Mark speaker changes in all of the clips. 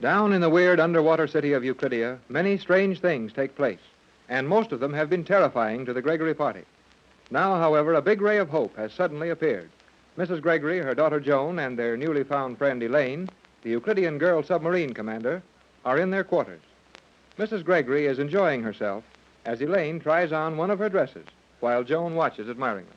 Speaker 1: Down in the weird underwater city of Euclidia, many strange things take place, and most of them have been terrifying to the Gregory party. Now, however, a big ray of hope has suddenly appeared. Mrs. Gregory, her daughter Joan, and their newly found friend Elaine, the Euclidean girl submarine commander, are in their quarters. Mrs. Gregory is enjoying herself as Elaine tries on one of her dresses while Joan watches admiringly.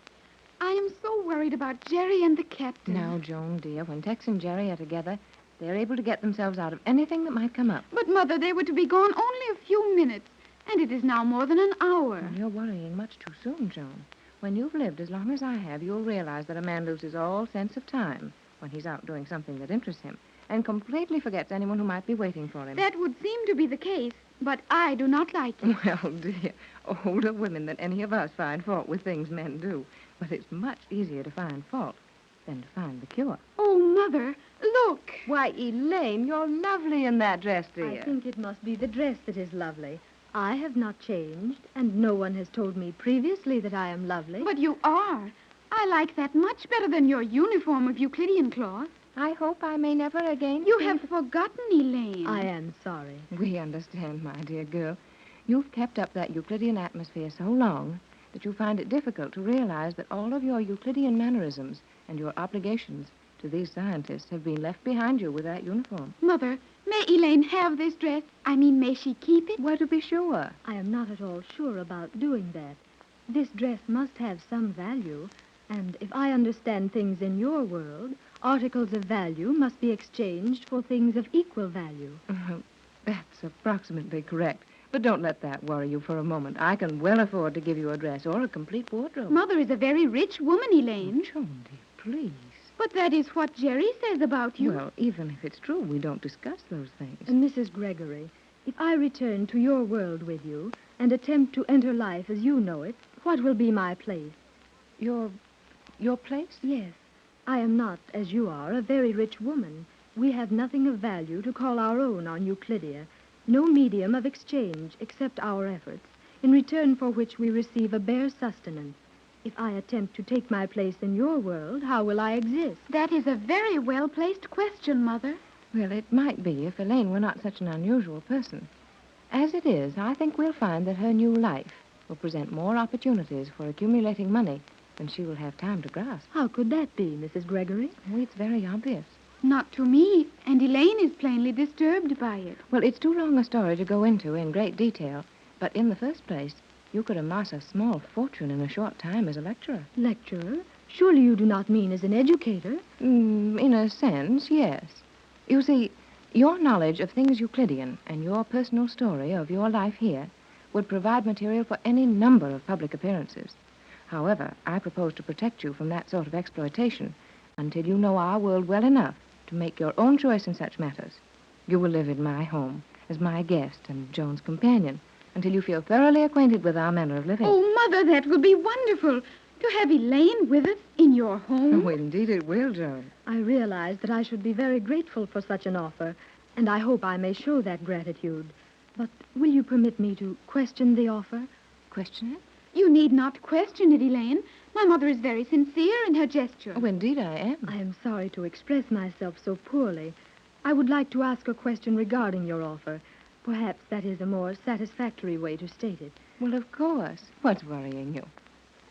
Speaker 2: I am so worried about Jerry and the captain.
Speaker 3: Now, Joan, dear, when Tex and Jerry are together, they're able to get themselves out of anything that might come up.
Speaker 2: But, Mother, they were to be gone only a few minutes, and it is now more than an hour.
Speaker 3: Well, you're worrying much too soon, Joan. When you've lived as long as I have, you'll realize that a man loses all sense of time when he's out doing something that interests him and completely forgets anyone who might be waiting for him.
Speaker 2: That would seem to be the case, but I do not like it.
Speaker 3: Well, dear, older women than any of us find fault with things men do. But it's much easier to find fault than to find the cure.
Speaker 2: Oh, Mother, look.
Speaker 3: Why, Elaine, you're lovely in that dress, dear.
Speaker 4: I think it must be the dress that is lovely. I have not changed, and no one has told me previously that I am lovely.
Speaker 2: But you are. I like that much better than your uniform of Euclidean cloth.
Speaker 3: I hope I may never again...
Speaker 2: You have forgotten, Elaine.
Speaker 4: I am sorry.
Speaker 3: We understand, my dear girl. You've kept up that Euclidean atmosphere so long that you find it difficult to realize that all of your Euclidean mannerisms and your obligations to these scientists have been left behind you with that uniform.
Speaker 2: Mother, may Elaine have this dress? I mean, may she keep it?
Speaker 3: Well, to be sure.
Speaker 4: I am not at all sure about doing that. This dress must have some value, and if I understand things in your world, articles of value must be exchanged for things of equal value.
Speaker 3: That's approximately correct. But don't let that worry you for a moment. I can well afford to give you a dress or a complete wardrobe.
Speaker 2: Mother is a very rich woman, Elaine.
Speaker 3: Joan, dear, please.
Speaker 2: But that is what Jerry says about you.
Speaker 3: Well, even if it's true, we don't discuss those things.
Speaker 4: Mrs. Gregory, if I return to your world with you and attempt to enter life as you know it, what will be my place?
Speaker 3: Your place?
Speaker 4: Yes. I am not, as you are, a very rich woman. We have nothing of value to call our own on Euclidia. No medium of exchange except our efforts, in return for which we receive a bare sustenance. If I attempt to take my place in your world, how will I exist?
Speaker 2: That is a very well-placed question, Mother.
Speaker 3: Well, it might be if Elaine were not such an unusual person. As it is, I think we'll find that her new life will present more opportunities for accumulating money than she will have time to grasp.
Speaker 4: How could that be, Mrs. Gregory?
Speaker 3: Oh, it's very obvious.
Speaker 2: Not to me, and Elaine is plainly disturbed by it.
Speaker 3: Well, it's too long a story to go into in great detail, but in the first place, you could amass a small fortune in a short time as a lecturer.
Speaker 4: Lecturer? Surely you do not mean as an educator?
Speaker 3: In a sense, yes. You see, your knowledge of things Euclidean and your personal story of your life here would provide material for any number of public appearances. However, I propose to protect you from that sort of exploitation until you know our world well enough to make your own choice in such matters. You will live in my home as my guest and Joan's companion until you feel thoroughly acquainted with our manner of living.
Speaker 2: Oh, Mother, that will be wonderful. To have Elaine with us in your home.
Speaker 3: Oh, indeed it will, Joan.
Speaker 4: I realize that I should be very grateful for such an offer, and I hope I may show that gratitude. But will you permit me to question the offer?
Speaker 3: Question it?
Speaker 2: You need not question it, Elaine. My mother is very sincere in her gesture.
Speaker 3: Oh, indeed I am.
Speaker 4: I am sorry to express myself so poorly. I would like to ask a question regarding your offer. Perhaps that is a more satisfactory way to state it.
Speaker 3: Well, of course. What's worrying you?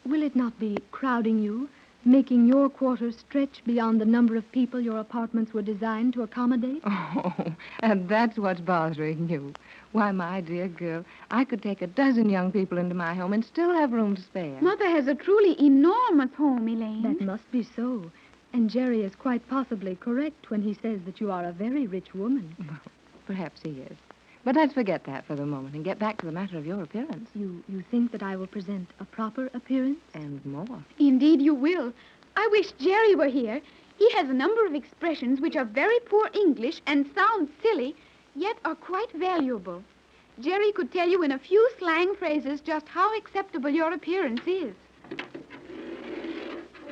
Speaker 4: Will it not be crowding you, making your quarters stretch beyond the number of people your apartments were designed to accommodate?
Speaker 3: Oh, and that's what's bothering you. Why, my dear girl, I could take a dozen young people into my home and still have room to spare.
Speaker 2: Mother has a truly enormous home, Elaine.
Speaker 4: That must be so. And Jerry is quite possibly correct when he says that you are a very rich woman.
Speaker 3: Well, perhaps he is. But let's forget that for the moment and get back to the matter of your appearance.
Speaker 4: You think that I will present a proper appearance?
Speaker 3: And more.
Speaker 2: Indeed you will. I wish Jerry were here. He has a number of expressions which are very poor English and sound silly, yet are quite valuable. Jerry could tell you in a few slang phrases just how acceptable your appearance is.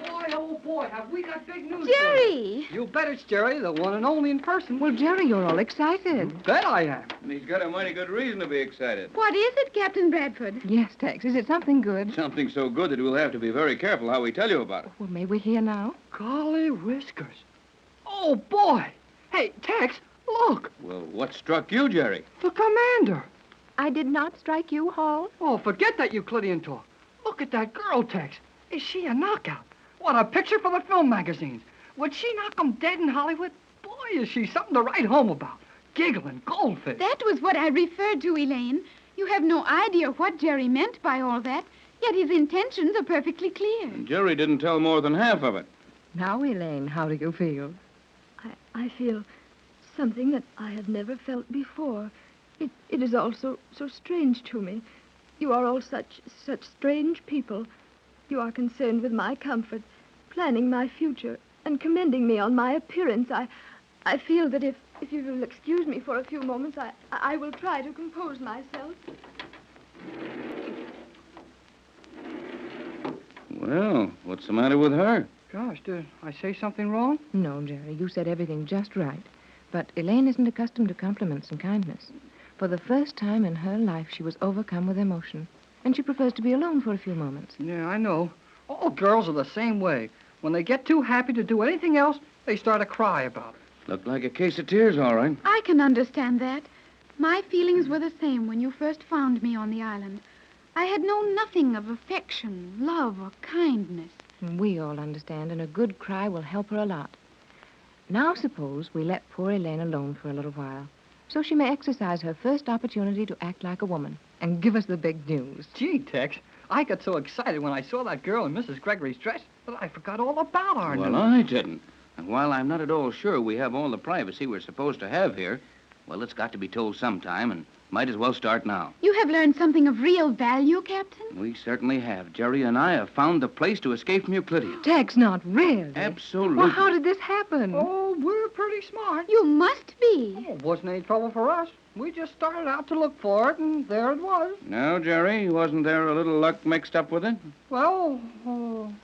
Speaker 5: Boy, oh boy, have we got big news.
Speaker 2: Jerry!
Speaker 5: You bet it's Jerry, the one and only in person.
Speaker 3: Well, Jerry, you're all excited.
Speaker 5: Bet I am.
Speaker 6: And he's got a mighty good reason to be excited.
Speaker 2: What is it, Captain Bradford?
Speaker 3: Yes, Tex. Is it something good?
Speaker 6: Something so good that we'll have to be very careful how we tell you about it.
Speaker 3: Well, may we hear now?
Speaker 5: Golly whiskers. Oh, boy. Hey, Tex, Look,
Speaker 6: Well, what struck you, Jerry?
Speaker 5: the commander.
Speaker 3: I did not strike you, Hall.
Speaker 5: Oh, forget that Euclidean talk. Look at that girl, Tex. Is she a knockout? What a picture for the film magazines. Would she knock 'em dead in Hollywood? Boy, is she something to write home about. Giggling goldfish.
Speaker 2: That was what I referred to, Elaine. You have no idea what Jerry meant by all that, yet his intentions are perfectly clear.
Speaker 6: And Jerry didn't tell more than half of it.
Speaker 3: Now, Elaine, how do you feel?
Speaker 4: I feel something that I have never felt before. It is all so strange to me. You are all such strange people. You are concerned with my comfort, planning my future, and commending me on my appearance. I feel that if you will excuse me for a few moments, I will try to compose myself.
Speaker 6: Well, what's the matter with her?
Speaker 5: Gosh, did I say something wrong?
Speaker 3: No, Jerry, you said everything just right. But Elaine isn't accustomed to compliments and kindness. For the first time in her life, she was overcome with emotion, and she prefers to be alone for a few moments.
Speaker 5: Yeah, I know. All girls are the same way. When they get too happy to do anything else, they start to cry about it.
Speaker 6: Looked like a case of tears, all right.
Speaker 2: I can understand that. My feelings were the same when you first found me on the island. I had known nothing of affection, love, or kindness.
Speaker 3: We all understand, and a good cry will help her a lot. Now suppose we let poor Elaine alone for a little while, so she may exercise her first opportunity to act like a woman and give us the big news.
Speaker 5: Gee, Tex, I got so excited when I saw that girl in Mrs. Gregory's dress that I forgot all about our
Speaker 6: Well,
Speaker 5: news.
Speaker 6: I didn't. And while I'm not at all sure we have all the privacy we're supposed to have here, well, it's got to be told sometime, and might as well start now.
Speaker 2: You have learned something of real value, Captain?
Speaker 6: We certainly have. Jerry and I have found the place to escape from Euclidean.
Speaker 3: Tex, not really.
Speaker 6: Absolutely.
Speaker 3: Well, how did this happen?
Speaker 5: Oh, we're pretty smart.
Speaker 2: You must be.
Speaker 5: Oh, it wasn't any trouble for us. We just started out to look for it, and there it was.
Speaker 6: No, Jerry, wasn't there a little luck mixed up with it?
Speaker 5: Well,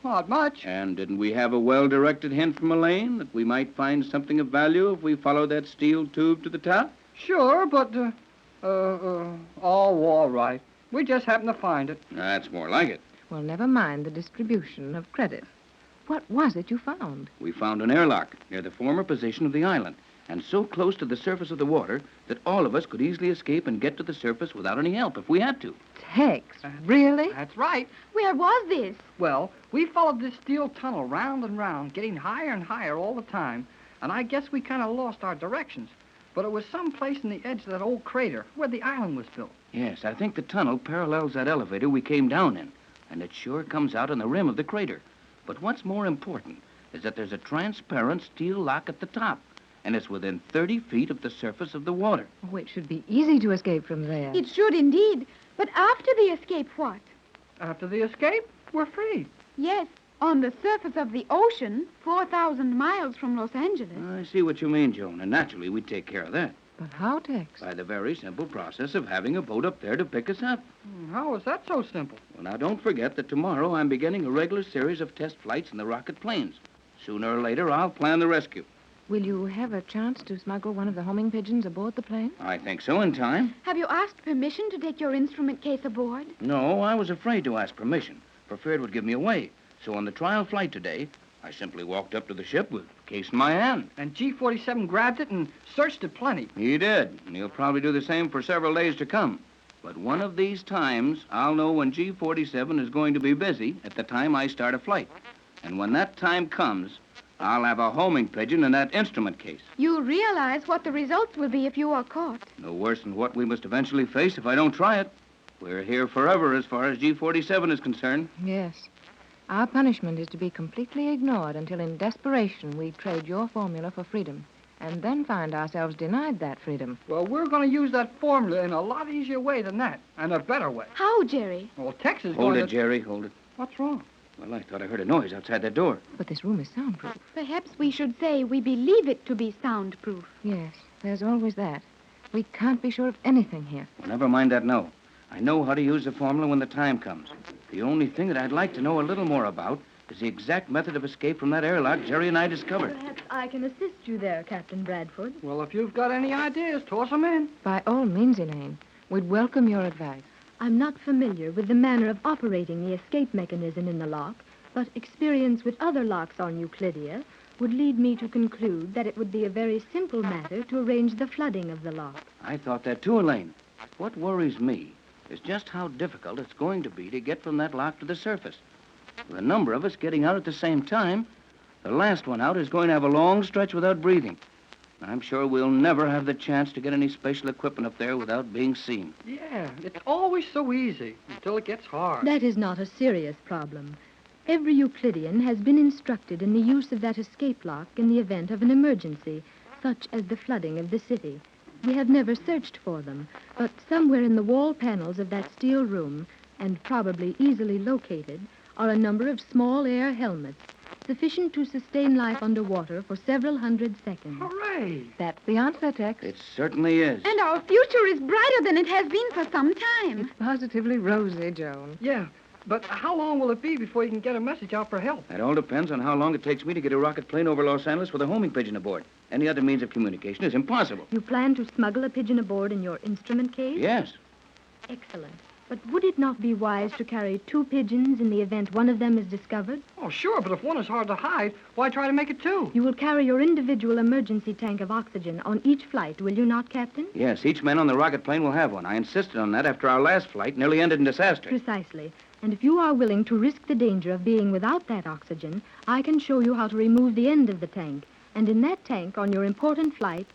Speaker 5: not much.
Speaker 6: And didn't we have a well-directed hint from Elaine that we might find something of value if we followed that steel tube to the top?
Speaker 5: Sure, but, all right. We just happened to find it.
Speaker 6: That's more like it.
Speaker 3: Well, never mind the distribution of credit. What was it you found?
Speaker 6: We found an airlock near the former position of the island, and so close to the surface of the water that all of us could easily escape and get to the surface without any help if we had to.
Speaker 3: Tex, really?
Speaker 5: That's right.
Speaker 2: Where was this?
Speaker 5: Well, we followed this steel tunnel round and round, getting higher and higher all the time, and I guess we kind of lost our directions. But it was someplace in the edge of that old crater where the island was built.
Speaker 6: Yes, I think the tunnel parallels that elevator we came down in, and it sure comes out on the rim of the crater. But what's more important is that there's a transparent steel lock at the top, and it's within 30 feet of the surface of the water.
Speaker 3: Oh, it should be easy to escape from there.
Speaker 2: It should indeed. But after the escape, what?
Speaker 5: After the escape, we're free.
Speaker 2: Yes, on the surface of the ocean, 4,000 miles from Los Angeles.
Speaker 6: I see what you mean, Joan, and naturally we'd take care of that
Speaker 3: But how, Tex?
Speaker 6: by the very simple process of having a boat up there to pick us up.
Speaker 5: How is that so simple?
Speaker 6: Well, now, don't forget that tomorrow I'm beginning a regular series of test flights in the rocket planes. Sooner or later, I'll plan the rescue.
Speaker 3: Will you have a chance to smuggle one of the homing pigeons aboard the plane?
Speaker 6: I think so in time.
Speaker 2: Have you asked permission to take your instrument case aboard?
Speaker 6: No, I was afraid to ask permission, for fear it would give me away. So on the trial flight today, I simply walked up to the ship with the case in my hand.
Speaker 5: And G-47 grabbed it and searched it plenty.
Speaker 6: He did, and he'll probably do the same for several days to come. But one of these times, I'll know when G-47 is going to be busy at the time I start a flight. And when that time comes, I'll have a homing pigeon in that instrument case.
Speaker 2: You realize what the results will be if you are caught.
Speaker 6: No worse than what we must eventually face if I don't try it. We're here forever as far as G-47 is concerned.
Speaker 3: Yes. Our punishment is to be completely ignored until in desperation we trade your formula for freedom, and then find ourselves denied that freedom.
Speaker 5: Well, we're going to use that formula in a lot easier way than that, and a better way.
Speaker 2: How, Jerry?
Speaker 5: Well, Tex is
Speaker 6: Hold
Speaker 5: going
Speaker 6: it,
Speaker 5: to...
Speaker 6: Jerry, hold it.
Speaker 5: What's wrong?
Speaker 6: Well, I thought I heard a noise outside that door.
Speaker 3: But this room is soundproof.
Speaker 2: Perhaps we should say we believe it to be soundproof.
Speaker 3: Yes, there's always that. We can't be sure of anything here.
Speaker 6: Well, never mind that no. I know how to use the formula when the time comes. The only thing that I'd like to know a little more about is the exact method of escape from that airlock Jerry and I discovered.
Speaker 4: Perhaps I can assist you there, Captain Bradford.
Speaker 5: Well, if you've got any ideas, toss them in.
Speaker 3: By all means, Elaine, we'd welcome your advice.
Speaker 4: I'm not familiar with the manner of operating the escape mechanism in the lock, but experience with other locks on Euclidia would lead me to conclude that it would be a very simple matter to arrange the flooding of the lock.
Speaker 6: I thought that too, Elaine. What worries me is just how difficult it's going to be to get from that lock to the surface. With a number of us getting out at the same time, the last one out is going to have a long stretch without breathing. I'm sure we'll never have the chance to get any special equipment up there without being seen.
Speaker 5: Yeah, it's always so easy until it gets hard.
Speaker 4: That is not a serious problem. Every Euclidean has been instructed in the use of that escape lock in the event of an emergency, such as the flooding of the city. We have never searched for them, but somewhere in the wall panels of that steel room, and probably easily located, are a number of small air helmets, sufficient to sustain life underwater for several hundred seconds.
Speaker 5: Hooray!
Speaker 3: That's the answer, Tex.
Speaker 6: It certainly is.
Speaker 2: And our future is brighter than it has been for some time.
Speaker 3: It's positively rosy, Joan.
Speaker 5: Yeah, but how long will it be before you can get a message out for help?
Speaker 6: That all depends on how long it takes me to get a rocket plane over Los Angeles with a homing pigeon aboard. Any other means of communication is impossible.
Speaker 4: You plan to smuggle a pigeon aboard in your instrument case?
Speaker 6: Yes.
Speaker 4: Excellent. But would it not be wise to carry 2 pigeons in the event one of them is discovered?
Speaker 5: Oh, sure, but if one is hard to hide, why try to make it 2?
Speaker 4: You will carry your individual emergency tank of oxygen on each flight, will you not, Captain?
Speaker 6: Yes, each man on the rocket plane will have one. I insisted on that after our last flight nearly ended in disaster.
Speaker 4: Precisely. And if you are willing to risk the danger of being without that oxygen, I can show you how to remove the end of the tank. And in that tank, on your important flight,